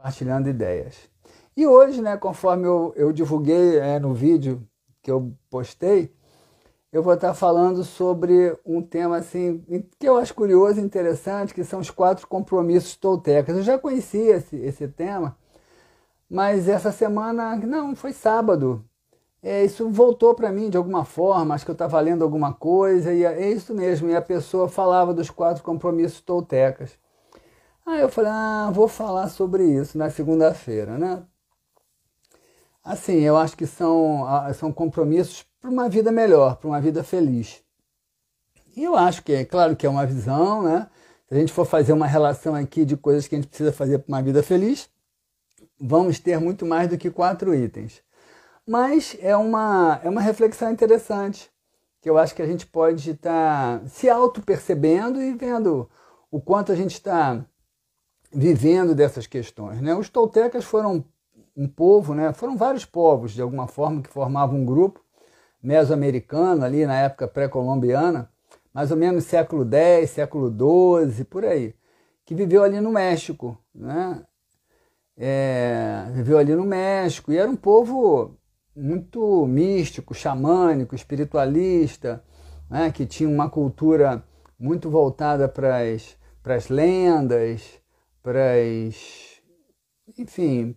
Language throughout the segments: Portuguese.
compartilhando ideias. E hoje, né, conforme eu divulguei no vídeo que eu postei, eu vou estar falando sobre um tema assim, que eu acho curioso e interessante, que são os 4 compromissos toltecas. Eu já conhecia esse tema, mas essa semana, não, foi sábado, isso voltou para mim de alguma forma, acho que eu estava lendo alguma coisa, e é isso mesmo, e a pessoa falava dos 4 compromissos toltecas. Aí eu falei, vou falar sobre isso na segunda-feira, né? Assim, eu acho que são compromissos para uma vida melhor, para uma vida feliz. E eu acho que, claro que é uma visão, né? Se a gente for fazer uma relação aqui de coisas que a gente precisa fazer para uma vida feliz, vamos ter muito mais do que 4 itens. Mas é uma reflexão interessante, que eu acho que a gente pode estar se auto-percebendo e vendo o quanto a gente está vivendo dessas questões, né? Os toltecas foram um povo, né? Foram vários povos, de alguma forma, que formavam um grupo mesoamericano, ali na época pré-colombiana, mais ou menos século X, século XII, por aí, que viveu ali no México, né? Viveu ali no México, e era um povo muito místico, xamânico, espiritualista, né? Que tinha uma cultura muito voltada para as lendas, enfim,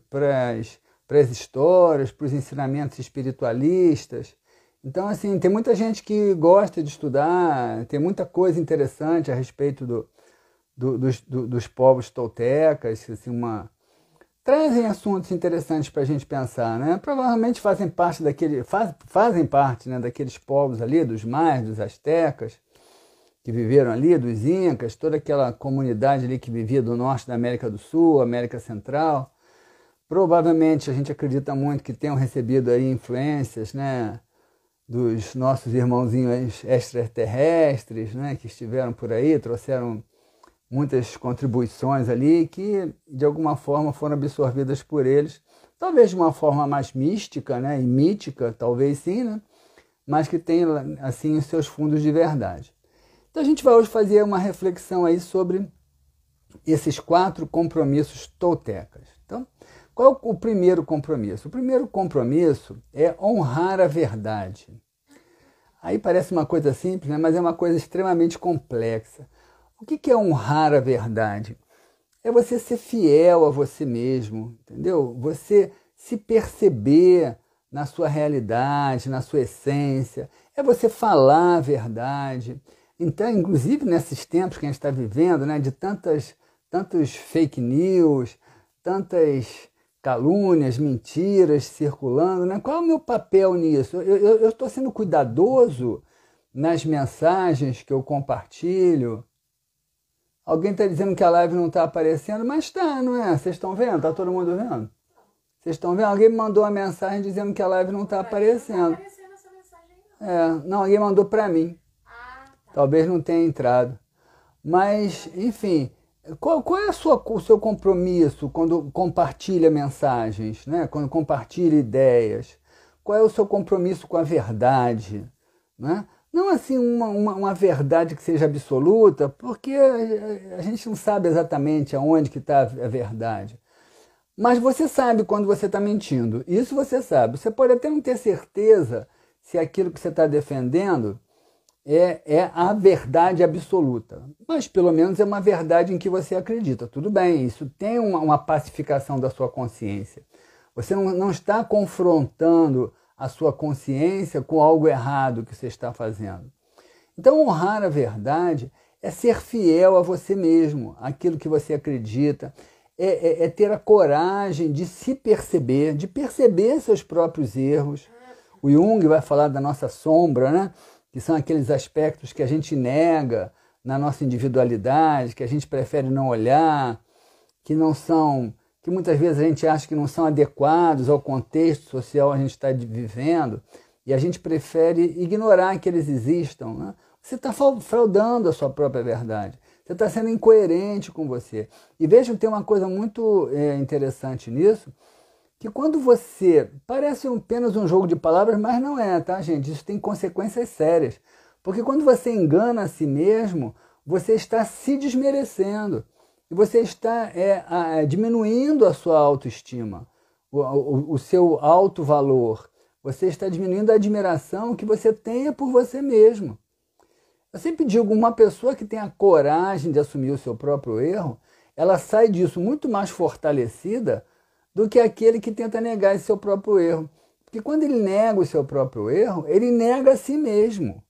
para as histórias, para os ensinamentos espiritualistas. Então, assim, tem muita gente que gosta de estudar, tem muita coisa interessante a respeito dos povos toltecas, assim, trazem assuntos interessantes para a gente pensar, né? Provavelmente fazem parte né, daqueles povos ali, dos maias, dos astecas, que viveram ali, dos incas, toda aquela comunidade ali que vivia do norte da América do Sul, América Central. Provavelmente a gente acredita muito que tenham recebido aí influências, né, dos nossos irmãozinhos extraterrestres, né, que estiveram por aí, trouxeram muitas contribuições ali que de alguma forma foram absorvidas por eles, talvez de uma forma mais mística, né, e mítica, talvez sim, né, mas que tem assim os seus fundos de verdade. Então a gente vai hoje fazer uma reflexão aí sobre esses 4 compromissos toltecas. Então, qual é o primeiro compromisso? O primeiro compromisso é honrar a verdade. Aí parece uma coisa simples, né? Mas é uma coisa extremamente complexa. O que é honrar a verdade? É você ser fiel a você mesmo, entendeu? Você se perceber na sua realidade, na sua essência. É você falar a verdade. Então, inclusive nesses tempos que a gente está vivendo, né, de tantos fake news, tantas calúnias, mentiras circulando, né? Qual é o meu papel nisso? Eu estou sendo cuidadoso nas mensagens que eu compartilho. Alguém está dizendo que a live não está aparecendo, mas está, não é? Vocês estão vendo? Está todo mundo vendo? Vocês estão vendo? Alguém me mandou uma mensagem dizendo que a live não está aparecendo. Não está aparecendo essa mensagem, não. Não, alguém mandou para mim. Talvez não tenha entrado. Mas, enfim, qual é o seu compromisso quando compartilha mensagens, né? Quando compartilha ideias? Qual é o seu compromisso com a verdade? Né? Não assim uma verdade que seja absoluta, porque a gente não sabe exatamente aonde que está a verdade. Mas você sabe quando você está mentindo. Isso você sabe. Você pode até não ter certeza se aquilo que você está defendendo é a verdade absoluta, mas pelo menos é uma verdade em que você acredita. Tudo bem, isso tem uma pacificação da sua consciência. Você não está confrontando a sua consciência com algo errado que você está fazendo. Então, honrar a verdade é ser fiel a você mesmo, aquilo que você acredita, é ter a coragem de se perceber, de perceber seus próprios erros. O Jung vai falar da nossa sombra, né? Que são aqueles aspectos que a gente nega na nossa individualidade, que a gente prefere não olhar, que muitas vezes a gente acha que não são adequados ao contexto social que a gente está vivendo, e a gente prefere ignorar que eles existam, né? Você está fraudando a sua própria verdade, você está sendo incoerente com você. E vejam, tem uma coisa muito interessante nisso, que quando você... Parece apenas um jogo de palavras, mas não é, tá, gente? Isso tem consequências sérias. Porque quando você engana a si mesmo, você está se desmerecendo. e você está diminuindo a sua autoestima, o seu alto valor. Você está diminuindo a admiração que você tenha por você mesmo. Eu sempre digo, uma pessoa que tem a coragem de assumir o seu próprio erro, ela sai disso muito mais fortalecida do que aquele que tenta negar esse seu próprio erro. Porque quando ele nega o seu próprio erro, ele nega a si mesmo.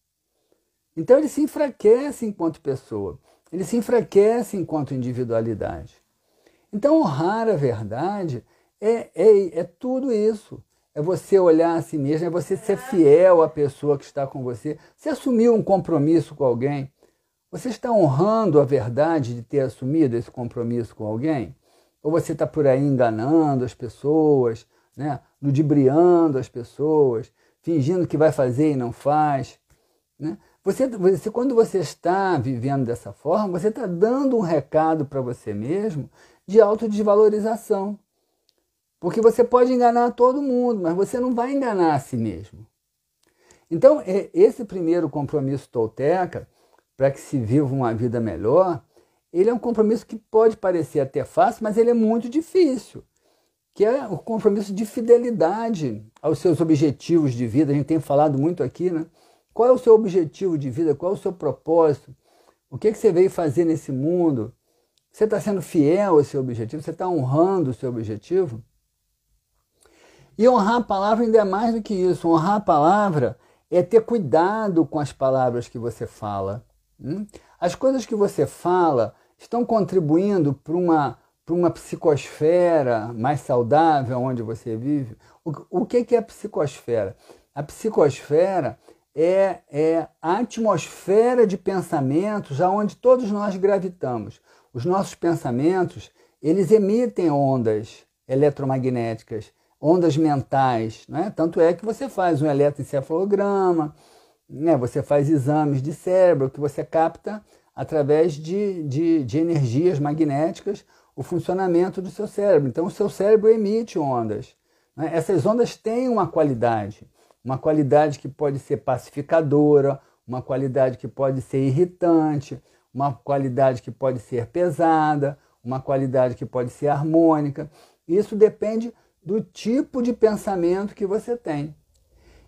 Então ele se enfraquece enquanto pessoa, ele se enfraquece enquanto individualidade. Então honrar a verdade é tudo isso. É você olhar a si mesmo, é você ser fiel à pessoa que está com você. Você assumiu um compromisso com alguém? Você está honrando a verdade de ter assumido esse compromisso com alguém? Ou você está por aí enganando as pessoas, né? Ludibriando as pessoas, fingindo que vai fazer e não faz, né? Quando você está vivendo dessa forma, você está dando um recado para você mesmo de autodesvalorização. Porque você pode enganar todo mundo, mas você não vai enganar a si mesmo. Então, esse primeiro compromisso tolteca, para que se viva uma vida melhor, ele é um compromisso que pode parecer até fácil, mas ele é muito difícil, que é o compromisso de fidelidade aos seus objetivos de vida. A gente tem falado muito aqui, né? Qual é o seu objetivo de vida? Qual é o seu propósito? O que você veio fazer nesse mundo? Você está sendo fiel ao seu objetivo? Você está honrando o seu objetivo? E honrar a palavra ainda é mais do que isso. Honrar a palavra é ter cuidado com as palavras que você fala. As coisas que você fala estão contribuindo para uma psicosfera mais saudável onde você vive. O que é a psicosfera? A psicosfera é a atmosfera de pensamentos aonde todos nós gravitamos. Os nossos pensamentos, eles emitem ondas eletromagnéticas, ondas mentais, né? Tanto é que você faz um eletroencefalograma, né? Você faz exames de cérebro que você capta através de energias magnéticas o funcionamento do seu cérebro. Então o seu cérebro emite ondas, né? Essas ondas têm uma qualidade que pode ser pacificadora, uma qualidade que pode ser irritante, uma qualidade que pode ser pesada, uma qualidade que pode ser harmônica. Isso depende do tipo de pensamento que você tem.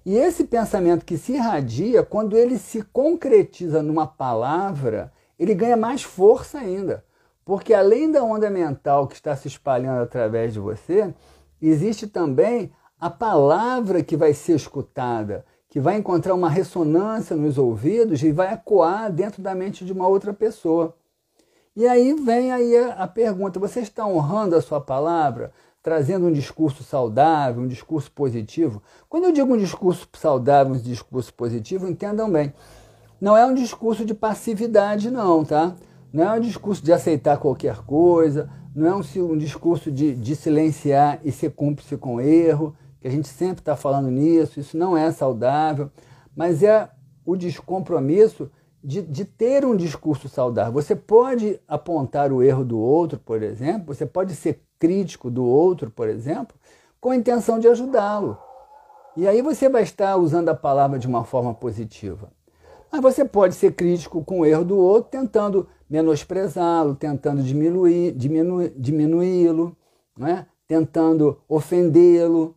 E esse pensamento que se irradia, quando ele se concretiza numa palavra, ele ganha mais força ainda. Porque além da onda mental que está se espalhando através de você, existe também a palavra que vai ser escutada, que vai encontrar uma ressonância nos ouvidos e vai ecoar dentro da mente de uma outra pessoa. E aí vem aí a pergunta, você está honrando a sua palavra? Trazendo um discurso saudável, um discurso positivo? Quando eu digo um discurso saudável, um discurso positivo, entendam bem, não é um discurso de passividade não, tá? Não é um discurso de aceitar qualquer coisa, não é um discurso de silenciar e ser cúmplice com erro, que a gente sempre está falando nisso, isso não é saudável, mas é o descompromisso de ter um discurso saudável. Você pode apontar o erro do outro, por exemplo, você pode ser crítico do outro, por exemplo, com a intenção de ajudá-lo. E aí você vai estar usando a palavra de uma forma positiva. Mas você pode ser crítico com o erro do outro, tentando menosprezá-lo, tentando diminuí-lo, né? Tentando ofendê-lo.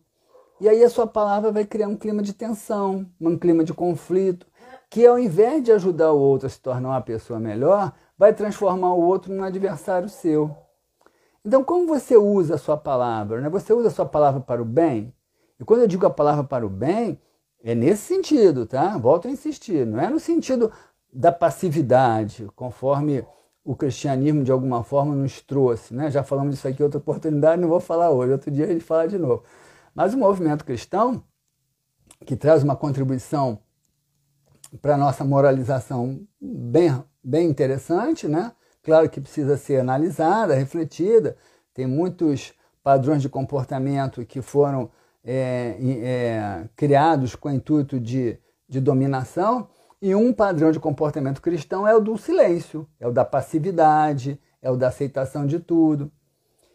E aí a sua palavra vai criar um clima de tensão, um clima de conflito, que ao invés de ajudar o outro a se tornar uma pessoa melhor, vai transformar o outro num adversário seu. Então, como você usa a sua palavra? Né? Você usa a sua palavra para o bem? E quando eu digo a palavra para o bem, é nesse sentido, tá? Volto a insistir, não é no sentido da passividade, conforme o cristianismo de alguma forma nos trouxe, né? Já falamos disso aqui em outra oportunidade, não vou falar hoje, outro dia a gente fala de novo. Mas o movimento cristão, que traz uma contribuição para a nossa moralização bem interessante, né? Claro que precisa ser analisada, refletida, tem muitos padrões de comportamento que foram criados com o intuito de dominação, e um padrão de comportamento cristão é o do silêncio, é o da passividade, é o da aceitação de tudo.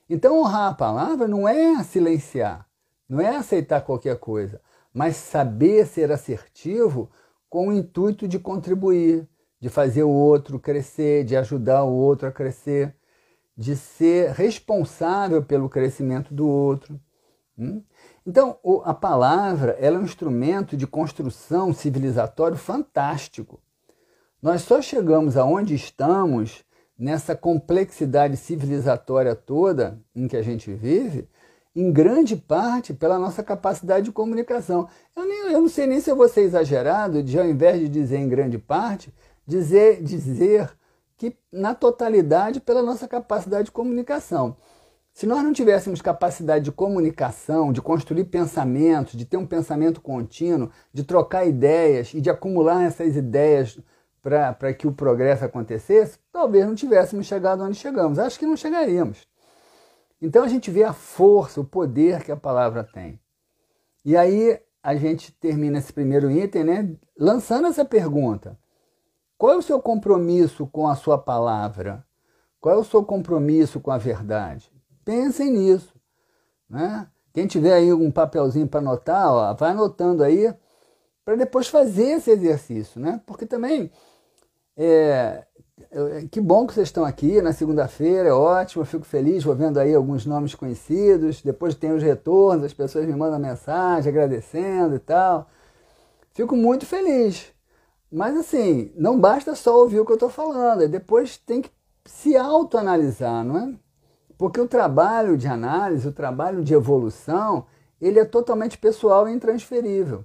Então honrar a palavra não é silenciar, não é aceitar qualquer coisa, mas saber ser assertivo com o intuito de contribuir, de fazer o outro crescer, de ajudar o outro a crescer. de ser responsável pelo crescimento do outro. Então, a palavra ela é um instrumento de construção civilizatório fantástico. Nós só chegamos aonde estamos, nessa complexidade civilizatória toda em que a gente vive, em grande parte pela nossa capacidade de comunicação. Eu não sei nem se eu vou ser exagerado de, ao invés de dizer em grande parte, dizer que na totalidade pela nossa capacidade de comunicação. Se nós não tivéssemos capacidade de comunicação, de construir pensamentos, de ter um pensamento contínuo, de trocar ideias e de acumular essas ideias para que o progresso acontecesse, talvez não tivéssemos chegado onde chegamos. Acho que não chegaríamos. Então a gente vê a força, o poder que a palavra tem. E aí a gente termina esse primeiro item, né, lançando essa pergunta. Qual é o seu compromisso com a sua palavra? Qual é o seu compromisso com a verdade? Pensem nisso. Né? Quem tiver aí um papelzinho para anotar, ó, vai anotando aí, para depois fazer esse exercício. Né? Porque também, que bom que vocês estão aqui na segunda-feira, é ótimo, eu fico feliz, vou vendo aí alguns nomes conhecidos, depois tem os retornos, as pessoas me mandam mensagem agradecendo e tal. Fico muito feliz. Mas assim, não basta só ouvir o que eu estou falando, depois tem que se autoanalisar, não é? Porque o trabalho de análise, o trabalho de evolução, ele é totalmente pessoal e intransferível.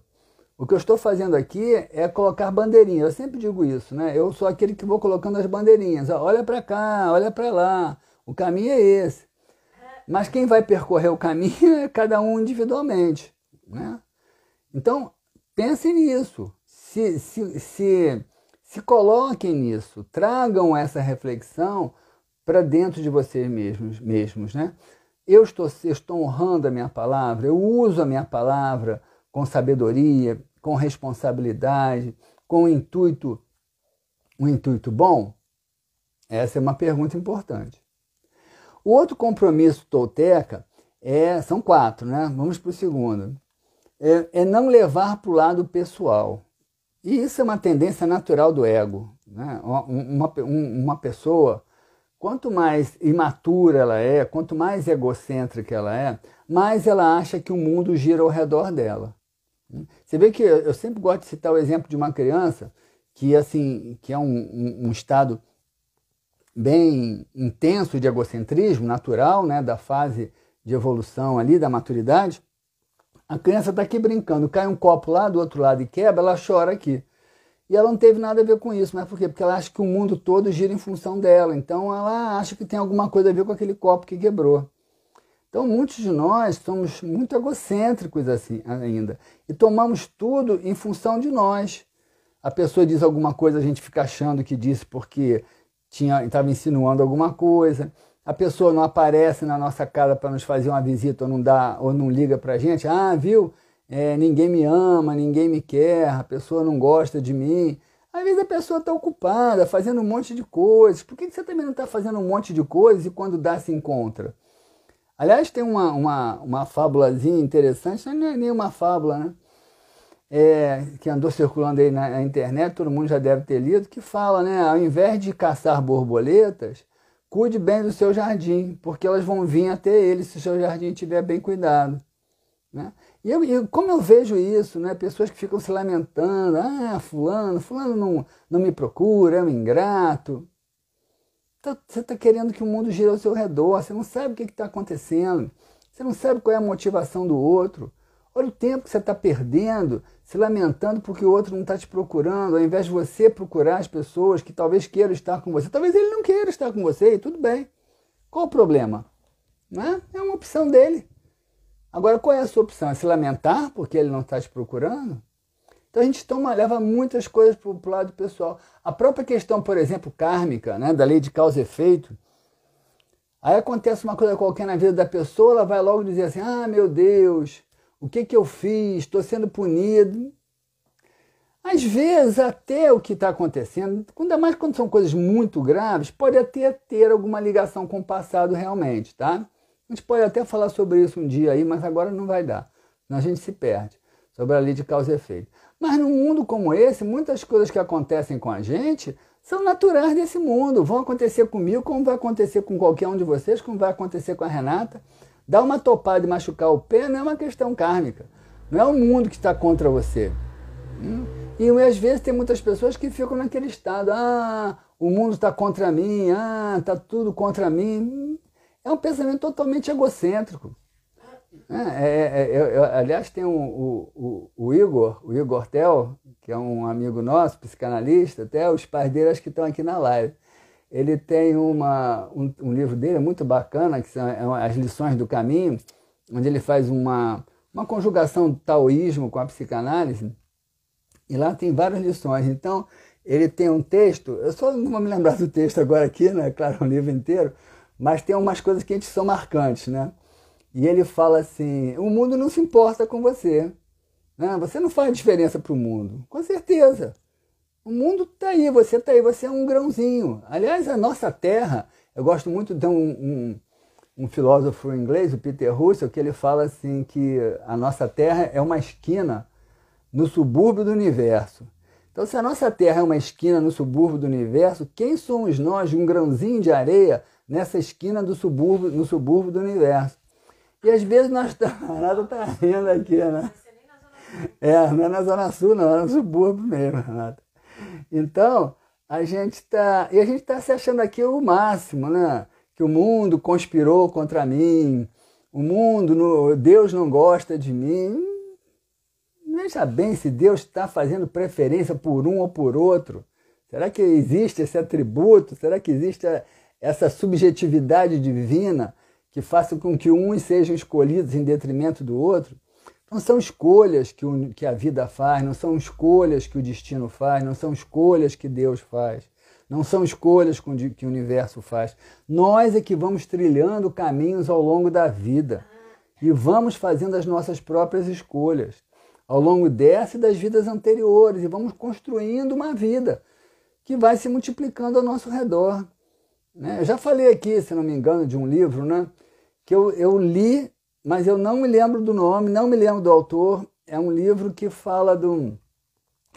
O que eu estou fazendo aqui é colocar bandeirinhas, eu sempre digo isso, né? Eu sou aquele que vou colocando as bandeirinhas, olha para cá, olha para lá, o caminho é esse. Mas quem vai percorrer o caminho é cada um individualmente, né? Então, pensem nisso. Se coloquem nisso, tragam essa reflexão para dentro de vocês mesmos, né? Eu estou honrando a minha palavra, eu uso a minha palavra com sabedoria, com responsabilidade, com um intuito bom? Essa é uma pergunta importante. O outro compromisso tolteca são 4, né? Vamos para o segundo. É não levar para o lado pessoal. E isso é uma tendência natural do ego. Né? Uma pessoa, quanto mais imatura ela é, quanto mais egocêntrica ela é, mais ela acha que o mundo gira ao redor dela. Você vê que eu sempre gosto de citar o exemplo de uma criança que é um estado bem intenso de egocentrismo, natural, né, da fase de evolução ali, da maturidade. A criança está aqui brincando, cai um copo lá do outro lado e quebra, ela chora aqui. E ela não teve nada a ver com isso, mas por quê? Porque ela acha que o mundo todo gira em função dela, então ela acha que tem alguma coisa a ver com aquele copo que quebrou. Então muitos de nós somos muito egocêntricos assim ainda, e tomamos tudo em função de nós. A pessoa diz alguma coisa, a gente fica achando que disse porque estava insinuando alguma coisa. A pessoa não aparece na nossa casa para nos fazer uma visita ou não liga para a gente. Ah, viu? Ninguém me ama, ninguém me quer, a pessoa não gosta de mim. Às vezes a pessoa está ocupada, fazendo um monte de coisas. Por que você também não está fazendo um monte de coisas e quando dá se encontra? Aliás, tem uma fábulazinha interessante, não é nenhuma fábula, né? Que andou circulando aí na internet, todo mundo já deve ter lido, que fala, né? Ao invés de caçar borboletas, cuide bem do seu jardim, porque elas vão vir até ele se o seu jardim estiver bem cuidado. Né? E como eu vejo isso, né? Pessoas que ficam se lamentando, fulano não me procura, é um ingrato. Você está querendo que o mundo gire ao seu redor, você não sabe o que está acontecendo, você não sabe qual é a motivação do outro. Olha o tempo que você está perdendo, se lamentando porque o outro não está te procurando, ao invés de você procurar as pessoas que talvez queiram estar com você. Talvez ele não queira estar com você e tudo bem. Qual o problema? Não é? É uma opção dele. Agora, qual é a sua opção? É se lamentar porque ele não está te procurando? Então a gente leva muitas coisas para o lado pessoal. A própria questão, por exemplo, kármica, né, da lei de causa e efeito. Aí acontece uma coisa qualquer na vida da pessoa, ela vai logo dizer assim, meu Deus, o que eu fiz? Estou sendo punido. Às vezes, até o que está acontecendo, ainda mais quando são coisas muito graves, pode até ter alguma ligação com o passado realmente, tá? A gente pode até falar sobre isso um dia aí, mas agora não vai dar, senão a gente se perde, sobre a lei de causa e efeito. Mas num mundo como esse, muitas coisas que acontecem com a gente são naturais desse mundo, vão acontecer comigo, como vai acontecer com qualquer um de vocês, como vai acontecer com a Renata. Dar uma topada e machucar o pé não é uma questão kármica, não é o mundo que está contra você. E às vezes tem muitas pessoas que ficam naquele estado, o mundo está contra mim, está tudo contra mim. É um pensamento totalmente egocêntrico. Aliás, tem o Igor Tel, que é um amigo nosso, psicanalista, até os pais dele acho que estão aqui na live. Ele tem um livro dele muito bacana, que são as lições do caminho, onde ele faz uma conjugação do taoísmo com a psicanálise, e lá tem várias lições. Então, ele tem um texto, eu só não vou me lembrar do texto agora aqui, né? Claro, o livro inteiro, mas tem umas coisas que são marcantes, né? E ele fala assim, o mundo não se importa com você, né? Você não faz diferença para o mundo, com certeza. O mundo está aí, você é um grãozinho. Aliás, a nossa Terra, eu gosto muito de um filósofo inglês, o Peter Russell, que ele fala assim que a nossa Terra é uma esquina no subúrbio do universo. Então, se a nossa Terra é uma esquina no subúrbio do universo, quem somos nós, um grãozinho de areia, nessa esquina no subúrbio do universo? E às vezes nós estamos... A Renata está rindo aqui, né? Não é na Zona Sul, não, é no subúrbio mesmo, Renata. Então, a gente está se achando aqui o máximo, né? Que o mundo conspirou contra mim, Deus não gosta de mim. Veja bem se Deus está fazendo preferência por um ou por outro. Será que existe esse atributo? Será que existe essa subjetividade divina que faça com que uns sejam escolhidos em detrimento do outro? Não são escolhas que a vida faz, não são escolhas que o destino faz, não são escolhas que Deus faz, não são escolhas que o universo faz. Nós é que vamos trilhando caminhos ao longo da vida e vamos fazendo as nossas próprias escolhas ao longo dessa e das vidas anteriores, e vamos construindo uma vida que vai se multiplicando ao nosso redor. Eu já falei aqui, se não me engano, de um livro, né, que eu li, mas eu não me lembro do nome, não me lembro do autor. É um livro que fala de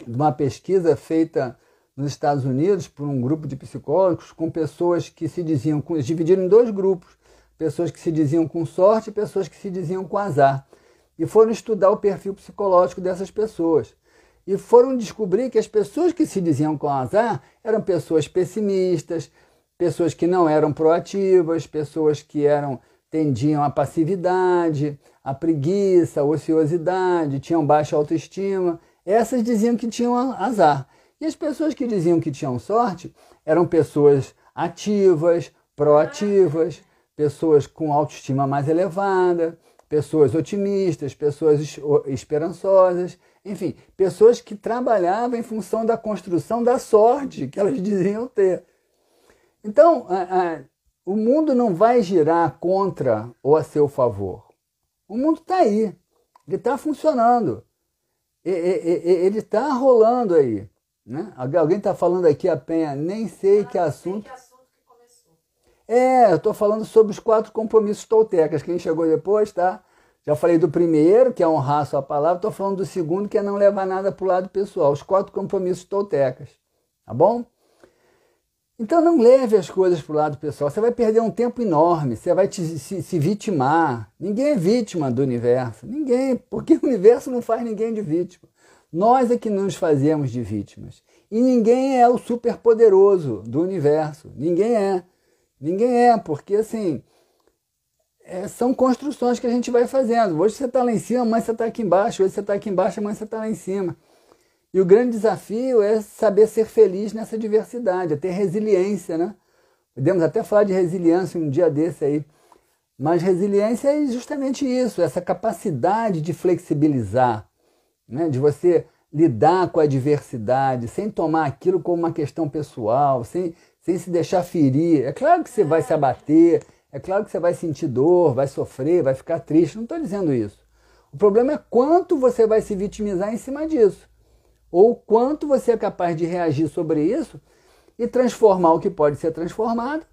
uma pesquisa feita nos Estados Unidos por um grupo de psicólogos com pessoas que se diziam, dividiram em dois grupos, pessoas que se diziam com sorte e pessoas que se diziam com azar. E foram estudar o perfil psicológico dessas pessoas. E foram descobrir que as pessoas que se diziam com azar eram pessoas pessimistas, pessoas que não eram proativas, pessoas que tendiam à passividade, à preguiça, à ociosidade, tinham baixa autoestima. Essas diziam que tinham azar. E as pessoas que diziam que tinham sorte eram pessoas ativas, proativas, pessoas com autoestima mais elevada, pessoas otimistas, pessoas esperançosas, enfim, pessoas que trabalhavam em função da construção da sorte que elas diziam ter. Então, o mundo não vai girar contra ou a seu favor. O mundo está aí, ele está funcionando, ele está rolando aí. Né? Alguém está falando aqui, a Penha, nem sei que assunto... eu estou falando sobre os 4 compromissos toltecas. Quem chegou depois, tá? Já falei do primeiro, que é honrar a sua palavra. Estou falando do segundo, que é não levar nada para o lado pessoal. Os 4 compromissos toltecas. Tá bom? Então não leve as coisas para o lado pessoal. Você vai perder um tempo enorme. Você vai se vitimar. Ninguém é vítima do universo. Ninguém. Porque o universo não faz ninguém de vítima. Nós é que nos fazemos de vítimas. E ninguém é o superpoderoso do universo. Ninguém é. Ninguém é, porque assim, são construções que a gente vai fazendo. Hoje você está lá em cima, amanhã você está aqui embaixo. Hoje você está aqui embaixo, amanhã você está lá em cima. E o grande desafio é saber ser feliz nessa diversidade, é ter resiliência, né? Podemos até falar de resiliência um dia desse aí. Mas resiliência é justamente isso, essa capacidade de flexibilizar, né? De você lidar com a diversidade, sem tomar aquilo como uma questão pessoal, sem se deixar ferir. É claro que você vai se abater, é claro que você vai sentir dor, vai sofrer, vai ficar triste, não estou dizendo isso. O problema é quanto você vai se vitimizar em cima disso, ou quanto você é capaz de reagir sobre isso e transformar o que pode ser transformado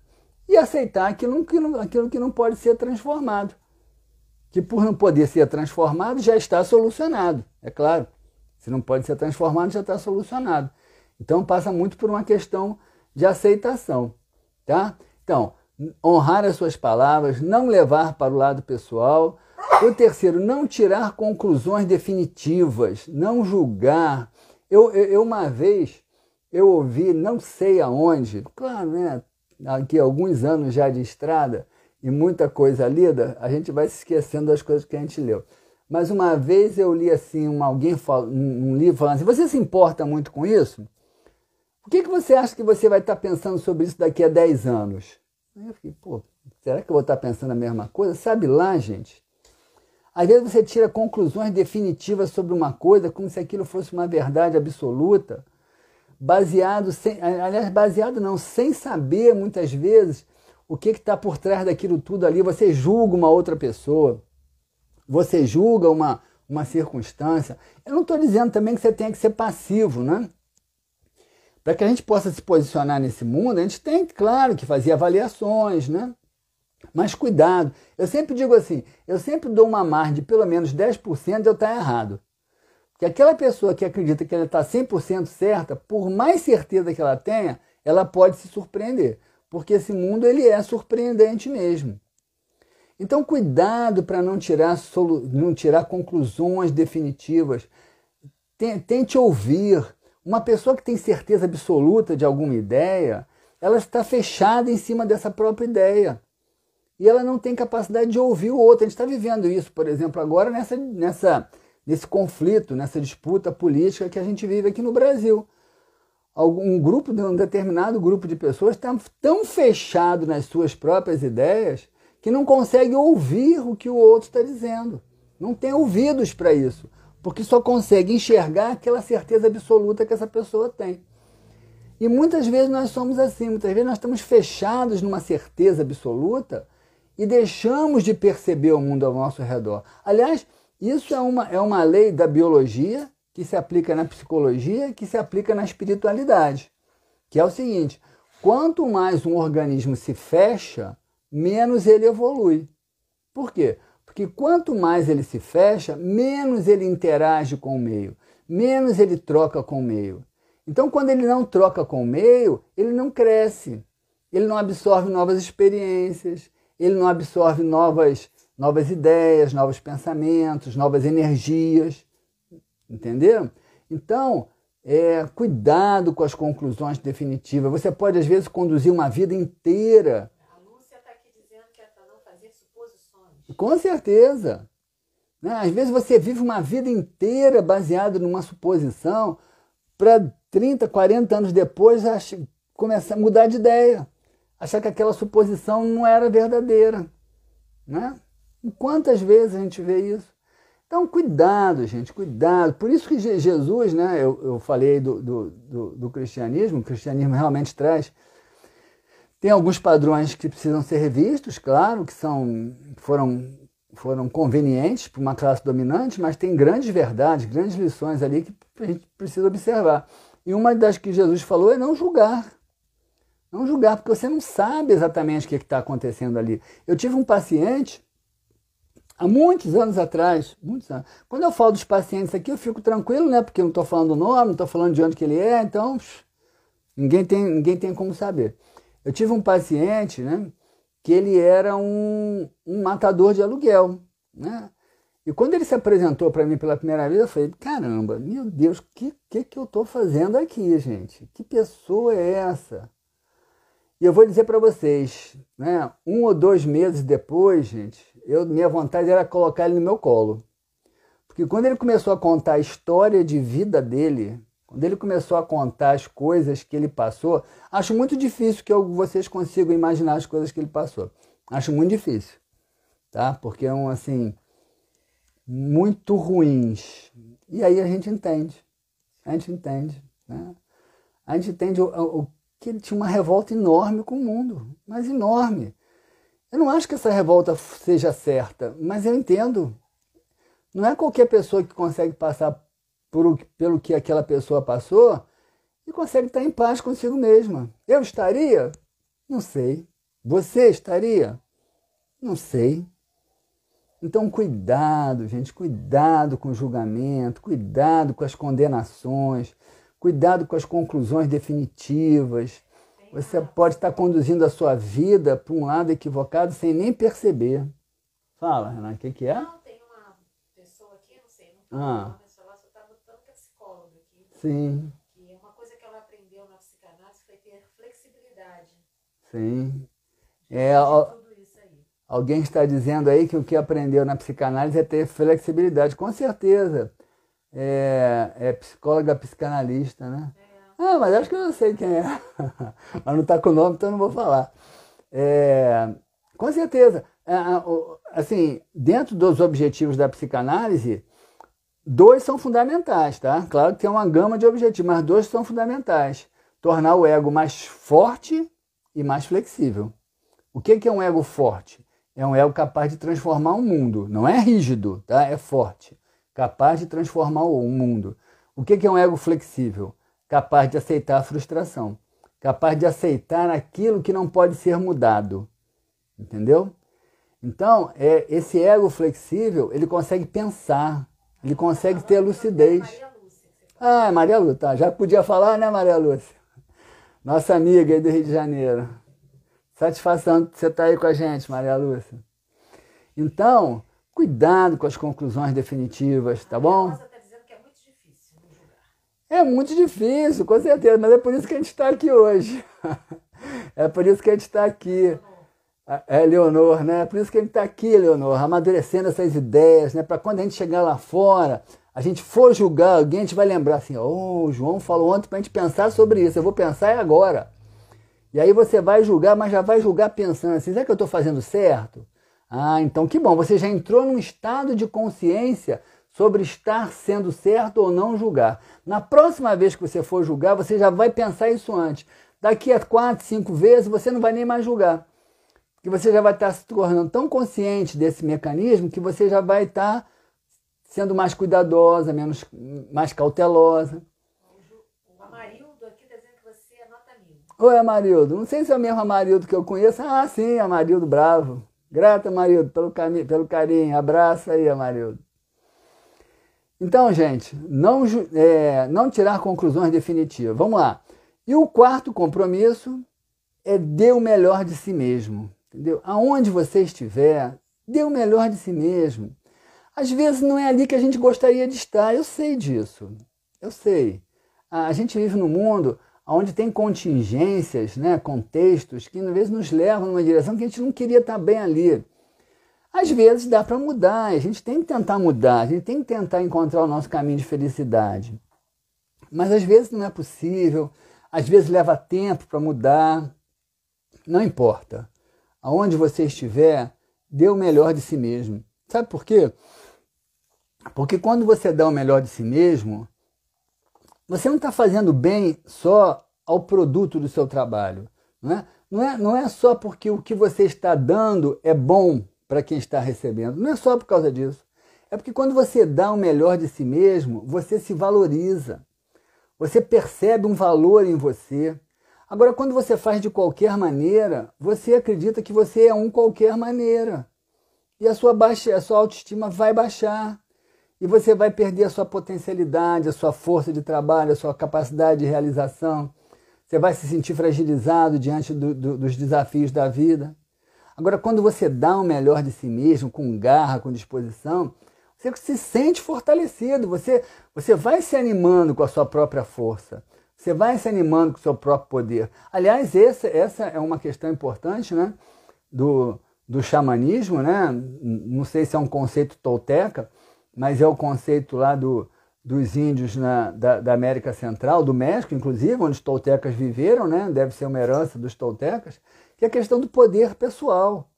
e aceitar aquilo que não pode ser transformado. Que por não poder ser transformado já está solucionado, é claro. Se não pode ser transformado, já está solucionado. Então passa muito por uma questão de aceitação, tá? Então, honrar as suas palavras, não levar para o lado pessoal. O terceiro, não tirar conclusões definitivas, não julgar. Uma vez, eu ouvi, não sei aonde, claro, né? Aqui alguns anos já de estrada e muita coisa lida, a gente vai se esquecendo das coisas que a gente leu. Mas uma vez eu li assim, um livro falando assim, você se importa muito com isso? O que você acha que você vai estar pensando sobre isso daqui a 10 anos? Aí eu fiquei, pô, será que eu vou estar pensando a mesma coisa? Sabe lá, gente? Às vezes você tira conclusões definitivas sobre uma coisa como se aquilo fosse uma verdade absoluta, sem saber muitas vezes o que está por trás daquilo tudo ali. Você julga uma outra pessoa, você julga uma circunstância. Eu não estou dizendo também que você tenha que ser passivo, né? Para que a gente possa se posicionar nesse mundo, a gente tem, claro, que fazer avaliações, né? Mas cuidado, eu sempre digo assim, eu sempre dou uma margem de pelo menos 10% de eu estar errado. Porque aquela pessoa que acredita que ela está 100% certa, por mais certeza que ela tenha, ela pode se surpreender. Porque esse mundo ele é surpreendente mesmo. Então cuidado para não tirar conclusões definitivas. Tente ouvir. Uma pessoa que tem certeza absoluta de alguma ideia, ela está fechada em cima dessa própria ideia. E ela não tem capacidade de ouvir o outro. A gente está vivendo isso, por exemplo, agora nesse conflito, nessa disputa política que a gente vive aqui no Brasil. Um determinado grupo de pessoas está tão fechado nas suas próprias ideias que não consegue ouvir o que o outro está dizendo. Não tem ouvidos para isso, porque só consegue enxergar aquela certeza absoluta que essa pessoa tem. E muitas vezes nós somos assim, muitas vezes nós estamos fechados numa certeza absoluta e deixamos de perceber o mundo ao nosso redor. Aliás, isso é uma lei da biologia que se aplica na psicologia, que se aplica na espiritualidade, que é o seguinte, quanto mais um organismo se fecha, menos ele evolui. Por quê? Porque quanto mais ele se fecha, menos ele interage com o meio, menos ele troca com o meio. Então, quando ele não troca com o meio, ele não cresce, ele não absorve novas experiências, ele não absorve novas ideias, novos pensamentos, novas energias, entenderam? Então, cuidado com as conclusões definitivas. Você pode, às vezes, conduzir uma vida inteira. A Lúcia está aqui dizendo que é para não fazer suposições. Com certeza. Né? Às vezes você vive uma vida inteira baseada numa suposição para 30, 40 anos depois começar a mudar de ideia. Achar que aquela suposição não era verdadeira. Né? Quantas vezes a gente vê isso? Então, cuidado, gente, cuidado. Por isso que Jesus, né, eu falei do cristianismo, o cristianismo realmente traz. Tem alguns padrões que precisam ser revistos, claro, que foram convenientes para uma classe dominante, mas tem grandes verdades, grandes lições ali que a gente precisa observar. E uma das que Jesus falou é não julgar. Não julgar, porque você não sabe exatamente o que está acontecendo ali. Eu tive um paciente, há muitos anos atrás, quando eu falo dos pacientes aqui, eu fico tranquilo, né? Porque eu não estou falando o nome, não estou falando de onde que ele é, então ninguém tem como saber. Eu tive um paciente, né? Que ele era um matador de aluguel, né? E quando ele se apresentou para mim pela primeira vez, eu falei, caramba, meu Deus, o que eu estou fazendo aqui, gente? Que pessoa é essa? E eu vou dizer para vocês, né, 1 ou 2 meses depois, gente, minha vontade era colocar ele no meu colo. Porque quando ele começou a contar a história de vida dele, quando ele começou a contar as coisas que ele passou, acho muito difícil que vocês consigam imaginar as coisas que ele passou. Acho muito difícil, tá? Porque assim, muito ruins. E aí a gente entende, né? A gente entende que ele tinha uma revolta enorme com o mundo, mas enorme. Eu não acho que essa revolta seja certa, mas eu entendo. Não é qualquer pessoa que consegue passar pelo que aquela pessoa passou e consegue estar em paz consigo mesma. Eu estaria? Não sei. Você estaria? Não sei. Então, cuidado, gente, cuidado com o julgamento, cuidado com as condenações, Cuidado com as conclusões definitivas. Você pode estar conduzindo a sua vida para um lado equivocado sem nem perceber. Fala, Renan, o que é? Não, tem uma pessoa aqui, não sei, não fala, uma pessoa lá, só está botando que é psicóloga aqui. Sim. Que uma coisa que ela aprendeu na psicanálise foi ter flexibilidade. Sim. Tudo isso aí. Alguém está dizendo aí que o que aprendeu na psicanálise é ter flexibilidade. Com certeza. É psicóloga psicanalista, né? Mas acho que eu não sei quem é. Mas não está com o nome, então eu não vou falar. Com certeza. Assim, dentro dos objetivos da psicanálise, 2 são fundamentais, tá? Claro que tem uma gama de objetivos, mas 2 são fundamentais. Tornar o ego mais forte e mais flexível. O que é um ego forte? É um ego capaz de transformar o mundo. Não é rígido, tá? É forte. Capaz de transformar o mundo. O que é um ego flexível? Capaz de aceitar a frustração. Capaz de aceitar aquilo que não pode ser mudado. Entendeu? Então, esse ego flexível, ele consegue pensar. Ele consegue ter lucidez. Maria Lúcia, tá. Já podia falar, né, Maria Lúcia? Nossa amiga aí do Rio de Janeiro. Satisfação de você estar aí com a gente, Maria Lúcia. Então, cuidado com as conclusões definitivas, tá bom? A Rosa está dizendo que é muito difícil não julgar. É muito difícil, com certeza, mas é por isso que a gente está aqui hoje. É por isso que a gente está aqui. Leonor, né? É por isso que a gente está aqui, Leonor, amadurecendo essas ideias, né? Para quando a gente chegar lá fora, a gente for julgar alguém, a gente vai lembrar assim, o João falou ontem para a gente pensar sobre isso, eu vou pensar agora. E aí você vai julgar, mas já vai julgar pensando assim, será que eu estou fazendo certo? Então que bom, você já entrou num estado de consciência sobre estar sendo certo ou não julgar. Na próxima vez que você for julgar, você já vai pensar isso antes. Daqui a 4, 5 vezes, você não vai nem mais julgar. Porque você já vai estar se tornando tão consciente desse mecanismo que você já vai estar sendo mais cuidadosa, mais cautelosa. O Amarildo aqui está dizendo que você é nota 1000. Oi, Amarildo. Não sei se é o mesmo Amarildo que eu conheço. Sim, Amarildo Bravo. Grata, Amarildo, pelo carinho. Abraço aí, Amarildo. Então, gente, não tirar conclusões definitivas. Vamos lá. E o 4º compromisso é dê o melhor de si mesmo. Entendeu? Aonde você estiver, dê o melhor de si mesmo. Às vezes não é ali que a gente gostaria de estar, eu sei disso, eu sei. A gente vive num mundo onde tem contingências, né, contextos que às vezes nos levam numa direção que a gente não queria estar bem ali. Às vezes dá para mudar, a gente tem que tentar mudar, a gente tem que tentar encontrar o nosso caminho de felicidade. Mas às vezes não é possível, às vezes leva tempo para mudar, não importa. Aonde você estiver, dê o melhor de si mesmo. Sabe por quê? Porque quando você dá o melhor de si mesmo, você não está fazendo bem só ao produto do seu trabalho. Não é só porque o que você está dando é bom para quem está recebendo. Não é só por causa disso. É porque quando você dá o melhor de si mesmo, você se valoriza. Você percebe um valor em você. Agora, quando você faz de qualquer maneira, você acredita que você é qualquer maneira. E a sua autoestima vai baixar. E você vai perder a sua potencialidade, a sua força de trabalho, a sua capacidade de realização. Você vai se sentir fragilizado diante dos desafios da vida. Agora, quando você dá o melhor de si mesmo, com garra, com disposição, você se sente fortalecido. Você vai se animando com a sua própria força. Você vai se animando com o seu próprio poder. Aliás, essa é uma questão importante, né, do xamanismo, né? Não sei se é um conceito tolteca, mas é o conceito lá dos índios da América Central, do México, inclusive, onde os toltecas viveram, né? Deve ser uma herança dos toltecas, que é a questão do poder pessoal.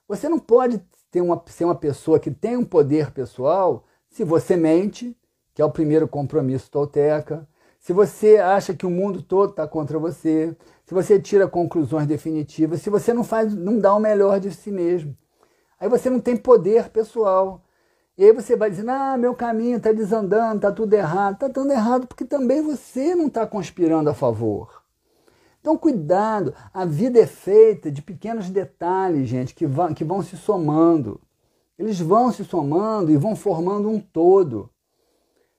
Você não pode ser uma pessoa que tem um poder pessoal se você mente, que é o primeiro compromisso tolteca, se você acha que o mundo todo está contra você, se você tira conclusões definitivas, se você não dá o melhor de si mesmo. Aí você não tem poder pessoal. E aí você vai dizendo, meu caminho está desandando, está tudo errado. Está tudo errado porque também você não está conspirando a favor. Então cuidado, a vida é feita de pequenos detalhes, gente, que vão se somando. Eles vão se somando e vão formando um todo.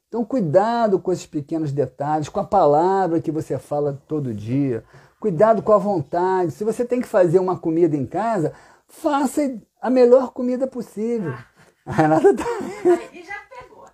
Então, cuidado com esses pequenos detalhes, com a palavra que você fala todo dia. Cuidado com a vontade. Se você tem que fazer uma comida em casa, faça a melhor comida possível. A Renata tá... Aí já pegou.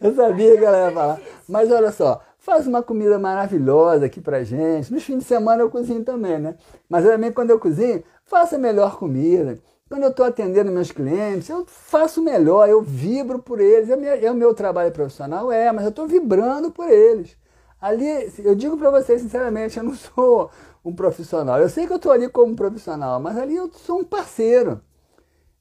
Eu sabia que ela ia falar. Mas olha só, faz uma comida maravilhosa aqui pra gente. Nos fins de semana eu cozinho também, né? Mas também quando eu cozinho, faça a melhor comida. Quando eu estou atendendo meus clientes, eu faço melhor, eu vibro por eles. É o meu trabalho profissional, mas eu estou vibrando por eles. Ali, eu digo para vocês sinceramente, eu não sou um profissional. Eu sei que eu estou ali como profissional, mas ali eu sou um parceiro.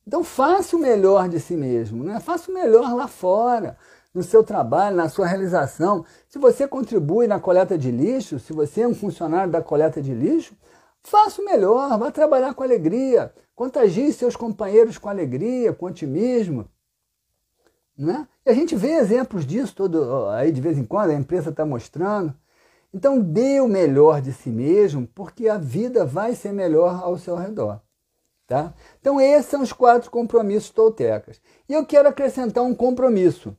Então faça o melhor de si mesmo, né? Faça o melhor lá fora, no seu trabalho, na sua realização. Se você contribui na coleta de lixo, se você é um funcionário da coleta de lixo, faça o melhor, vá trabalhar com alegria, contagie seus companheiros com alegria, com otimismo. Né? E a gente vê exemplos disso todo, aí de vez em quando, a imprensa está mostrando. Então dê o melhor de si mesmo, porque a vida vai ser melhor ao seu redor. Tá? Então esses são os 4 compromissos toltecas. E eu quero acrescentar um compromisso.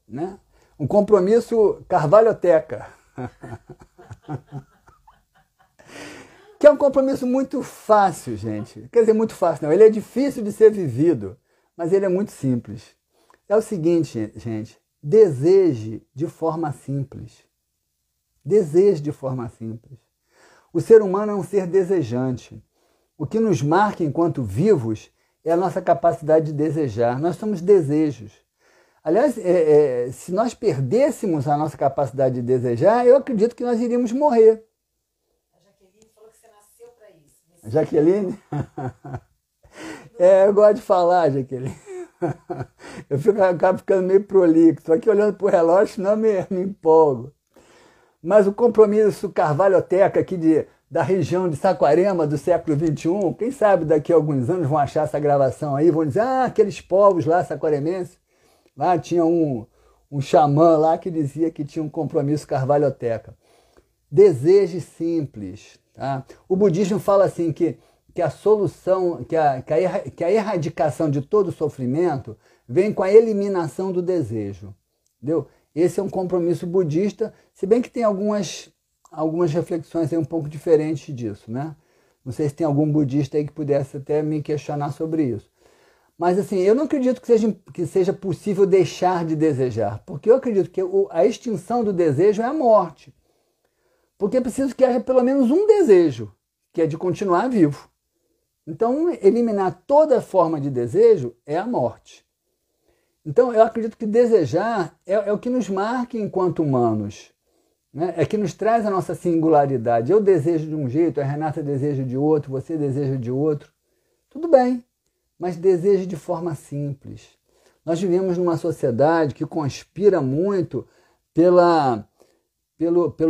Né? Um compromisso carvalhoteca. Que é um compromisso muito fácil, gente. Quer dizer, muito fácil não. Ele é difícil de ser vivido, mas ele é muito simples. É o seguinte, gente. Deseje de forma simples. Deseje de forma simples. O ser humano é um ser desejante. O que nos marca enquanto vivos é a nossa capacidade de desejar. Nós somos desejos. Aliás, se nós perdêssemos a nossa capacidade de desejar, eu acredito que nós iríamos morrer. Jaqueline? Eu gosto de falar, Jaqueline. Eu acabo ficando meio prolixo. Estou aqui olhando para o relógio, senão me empolgo. Mas o compromisso carvalhoteca aqui da região de Saquarema do século XXI, quem sabe daqui a alguns anos vão achar essa gravação aí, vão dizer, aqueles povos lá saquaremenses, lá tinha um xamã lá que dizia que tinha um compromisso carvalhoteca. Deseje simples. Tá? O budismo fala assim que a solução, que a erradicação de todo sofrimento vem com a eliminação do desejo. Entendeu? Esse é um compromisso budista, se bem que tem algumas reflexões aí um pouco diferentes disso. Né? Não sei se tem algum budista aí que pudesse até me questionar sobre isso. Mas assim, eu não acredito que seja possível deixar de desejar, porque eu acredito que a extinção do desejo é a morte. Porque é preciso que haja pelo menos um desejo, que é de continuar vivo. Então, eliminar toda forma de desejo é a morte. Então, eu acredito que desejar é o que nos marca enquanto humanos. Né? É que nos traz a nossa singularidade. Eu desejo de um jeito, a Renata deseja de outro, você deseja de outro. Tudo bem, mas deseje de forma simples. Nós vivemos numa sociedade que conspira muito pelo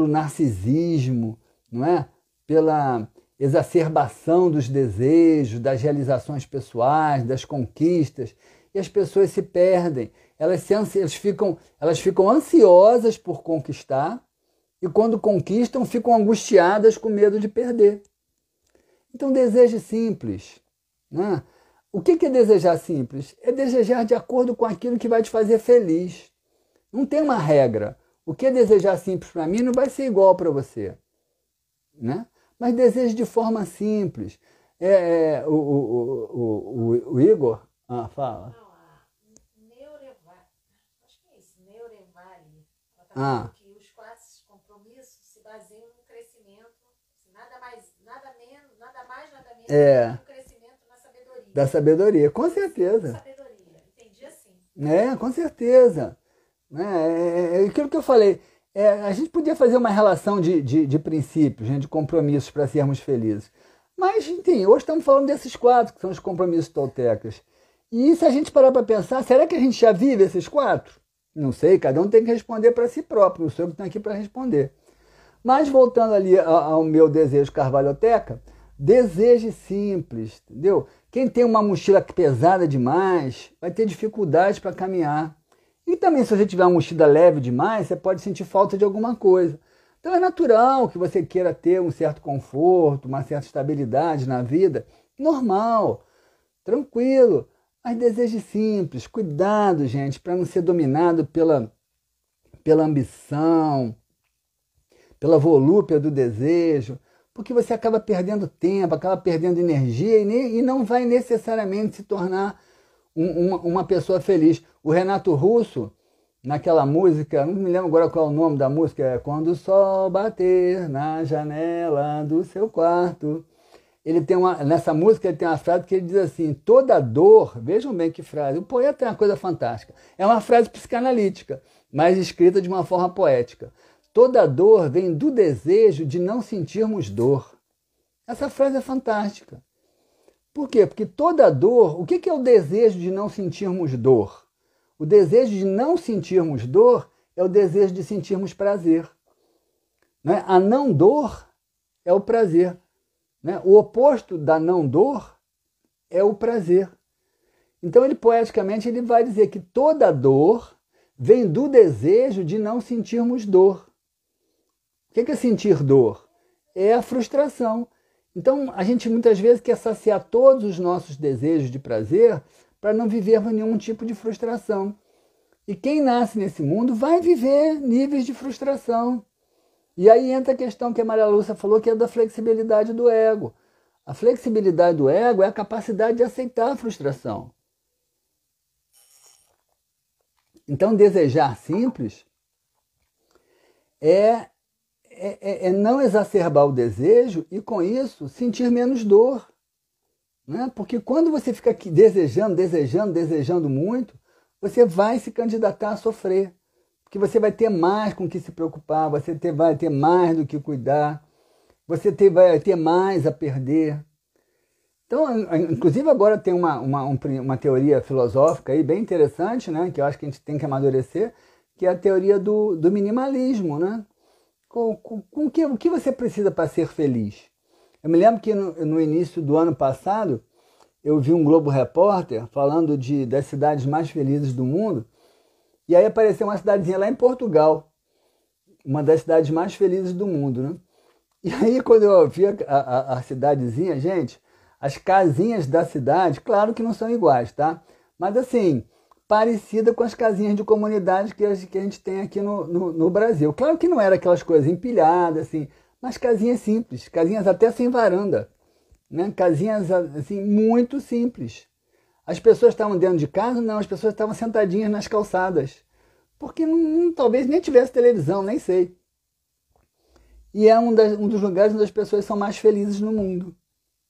narcisismo, não é? Pela exacerbação dos desejos, das realizações pessoais, das conquistas, e as pessoas se perdem. Elas ficam ansiosas por conquistar e quando conquistam ficam angustiadas com medo de perder. Então deseje simples. Né? O que é desejar simples? É desejar de acordo com aquilo que vai te fazer feliz. Não tem uma regra. O que é desejar simples para mim não vai ser igual para você. Né? Mas deseje de forma simples. O Igor fala. Não, a Neurevale, acho que é isso, Neurevale, ela está falando que os 4 compromissos se baseiam no crescimento, nada mais, nada menos do que o crescimento na sabedoria. Da sabedoria, com certeza. Sabedoria, entendi assim. Com certeza. É aquilo que eu falei. A gente podia fazer uma relação de princípios, de compromissos para sermos felizes. Mas, enfim, hoje estamos falando desses 4, que são os compromissos toltecas. E se a gente parar para pensar, será que a gente já vive esses 4? Não sei, cada um tem que responder para si próprio, não sou eu que estou aqui para responder. Mas, voltando ali ao meu desejo carvalhoteca, deseje simples, entendeu? Quem tem uma mochila pesada demais vai ter dificuldade para caminhar. E também, se você tiver uma mochila leve demais, você pode sentir falta de alguma coisa. Então é natural que você queira ter um certo conforto, uma certa estabilidade na vida. Normal, tranquilo, mas deseje simples. Cuidado, gente, para não ser dominado pela ambição, pela volúpia do desejo, porque você acaba perdendo tempo, acaba perdendo energia e não vai necessariamente se tornar uma pessoa feliz. O Renato Russo, naquela música, não me lembro agora qual é o nome da música, é Quando o Sol Bater na Janela do Seu Quarto. Nessa música ele tem uma frase que ele diz assim: toda dor, vejam bem que frase, o poeta tem uma coisa fantástica, é uma frase psicanalítica, mas escrita de uma forma poética. Toda dor vem do desejo de não sentirmos dor. Essa frase é fantástica. Por quê? Porque toda dor, o que é o desejo de não sentirmos dor? O desejo de não sentirmos dor é o desejo de sentirmos prazer. Né? A não dor é o prazer. Né? O oposto da não dor é o prazer. Então, poeticamente, ele vai dizer que toda dor vem do desejo de não sentirmos dor. O que é sentir dor? É a frustração. Então, a gente muitas vezes quer saciar todos os nossos desejos de prazer para não vivermos nenhum tipo de frustração. E quem nasce nesse mundo vai viver níveis de frustração. E aí entra a questão que a Maria Lúcia falou, que é da flexibilidade do ego. A flexibilidade do ego é a capacidade de aceitar a frustração. Então, desejar simples é não exacerbar o desejo e, com isso, sentir menos dor. Né? Porque quando você fica aqui desejando muito, você vai se candidatar a sofrer. Porque você vai ter mais com o que se preocupar, vai ter mais do que cuidar, vai ter mais a perder. Então, inclusive agora tem uma teoria filosófica aí bem interessante, né, que eu acho que a gente tem que amadurecer, que é a teoria do minimalismo. Né? O que você precisa para ser feliz? Eu me lembro que no início do ano passado, eu vi um Globo Repórter falando das cidades mais felizes do mundo, e aí apareceu uma cidadezinha lá em Portugal, uma das cidades mais felizes do mundo. Né? E aí quando eu vi a cidadezinha, gente, as casinhas da cidade, claro que não são iguais, tá? Mas assim, parecida com as casinhas de comunidade que a gente tem aqui no Brasil. Claro que não era aquelas coisas empilhadas, assim, mas casinhas simples, casinhas até sem varanda, né? Casinhas assim, muito simples. As pessoas estavam dentro de casa? Não, as pessoas estavam sentadinhas nas calçadas, porque talvez nem tivesse televisão, nem sei. E é um dos lugares onde as pessoas são mais felizes no mundo.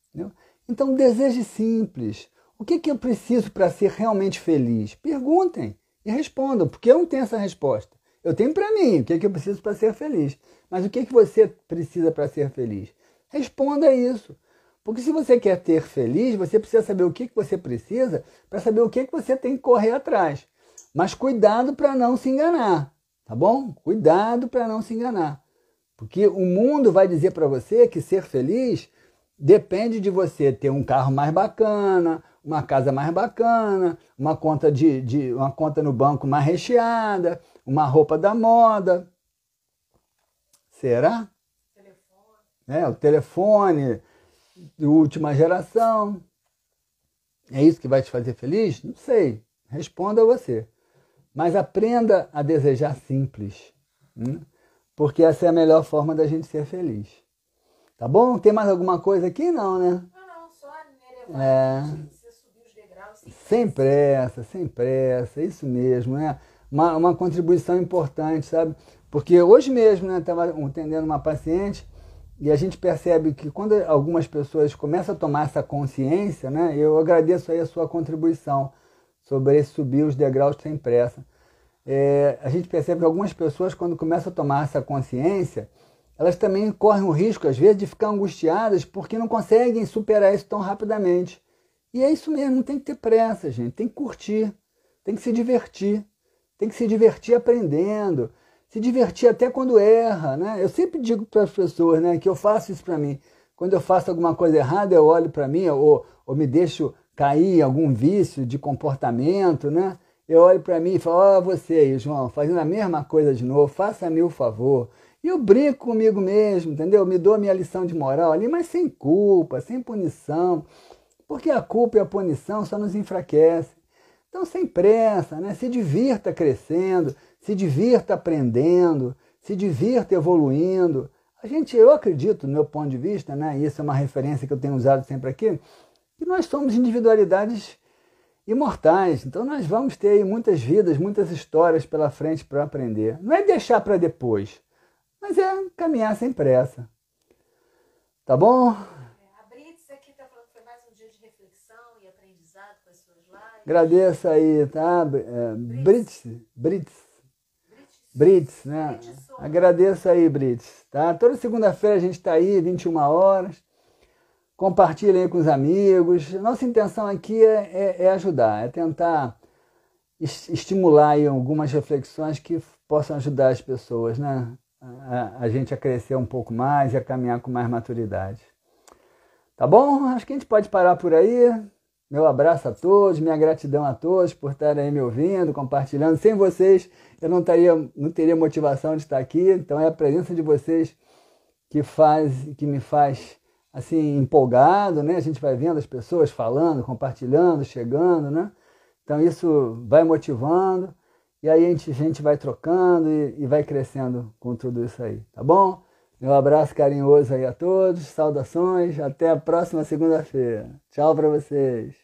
Entendeu? Então, deseje simples. O que eu preciso para ser realmente feliz? Perguntem e respondam, porque eu não tenho essa resposta. Eu tenho para mim o que eu preciso para ser feliz. Mas o que você precisa para ser feliz? Responda isso. Porque se você quer ter feliz, você precisa saber o que você precisa para saber o que você tem que correr atrás. Mas cuidado para não se enganar, tá bom? Cuidado para não se enganar. Porque o mundo vai dizer para você que ser feliz depende de você ter um carro mais bacana, uma casa mais bacana, uma conta uma conta no banco mais recheada, uma roupa da moda. Será? O telefone de última geração. É isso que vai te fazer feliz? Não sei. Responda você. Mas aprenda a desejar simples. Porque essa é a melhor forma da gente ser feliz. Tá bom? Tem mais alguma coisa aqui? Não, né? Não, só elevar, você subir os degraus. Sem pressa, isso mesmo, né? Uma contribuição importante, sabe? Porque hoje mesmo, né, estava atendendo uma paciente e a gente percebe que quando algumas pessoas começam a tomar essa consciência, né, eu agradeço aí a sua contribuição sobre esse subir os degraus sem pressa. A gente percebe que algumas pessoas, quando começam a tomar essa consciência, elas também correm o risco, às vezes, de ficar angustiadas porque não conseguem superar isso tão rapidamente. E é isso mesmo, não tem que ter pressa, gente. Tem que curtir, tem que se divertir. Tem que se divertir aprendendo, se divertir até quando erra. Né? Eu sempre digo para as pessoas, né, que eu faço isso para mim. Quando eu faço alguma coisa errada, eu olho para mim ou me deixo cair em algum vício de comportamento, né? Eu olho para mim e falo, você aí, João, fazendo a mesma coisa de novo, faça-me o favor. E eu brinco comigo mesmo, entendeu? Me dou a minha lição de moral ali, mas sem culpa, sem punição. Porque a culpa e a punição só nos enfraquecem. Então, sem pressa, né? Se divirta crescendo, se divirta aprendendo, se divirta evoluindo. Eu acredito, do meu ponto de vista, né, e isso é uma referência que eu tenho usado sempre aqui, que nós somos individualidades imortais. Então nós vamos ter aí muitas vidas, muitas histórias pela frente para aprender. Não é deixar para depois, mas é caminhar sem pressa. Tá bom? A Brits aqui está falando que foi mais um dia de reflexão e aprendizado com as suas lives. Agradeço aí, tá? Brits, né? Agradeço aí, Brits, tá? Toda segunda-feira a gente está aí, 21 horas. Compartilhem aí com os amigos. Nossa intenção aqui é ajudar, é tentar estimular aí algumas reflexões que possam ajudar as pessoas, né? A gente a crescer um pouco mais e a caminhar com mais maturidade. Tá bom? Acho que a gente pode parar por aí. Meu abraço a todos, minha gratidão a todos por estarem aí me ouvindo, compartilhando. Sem vocês, eu não teria motivação de estar aqui. Então é a presença de vocês que me faz assim empolgado, né? A gente vai vendo as pessoas falando, compartilhando, chegando, né? Então isso vai motivando e aí a gente vai trocando e vai crescendo com tudo isso aí, tá bom? Meu abraço carinhoso aí a todos, saudações, até a próxima segunda-feira. Tchau para vocês.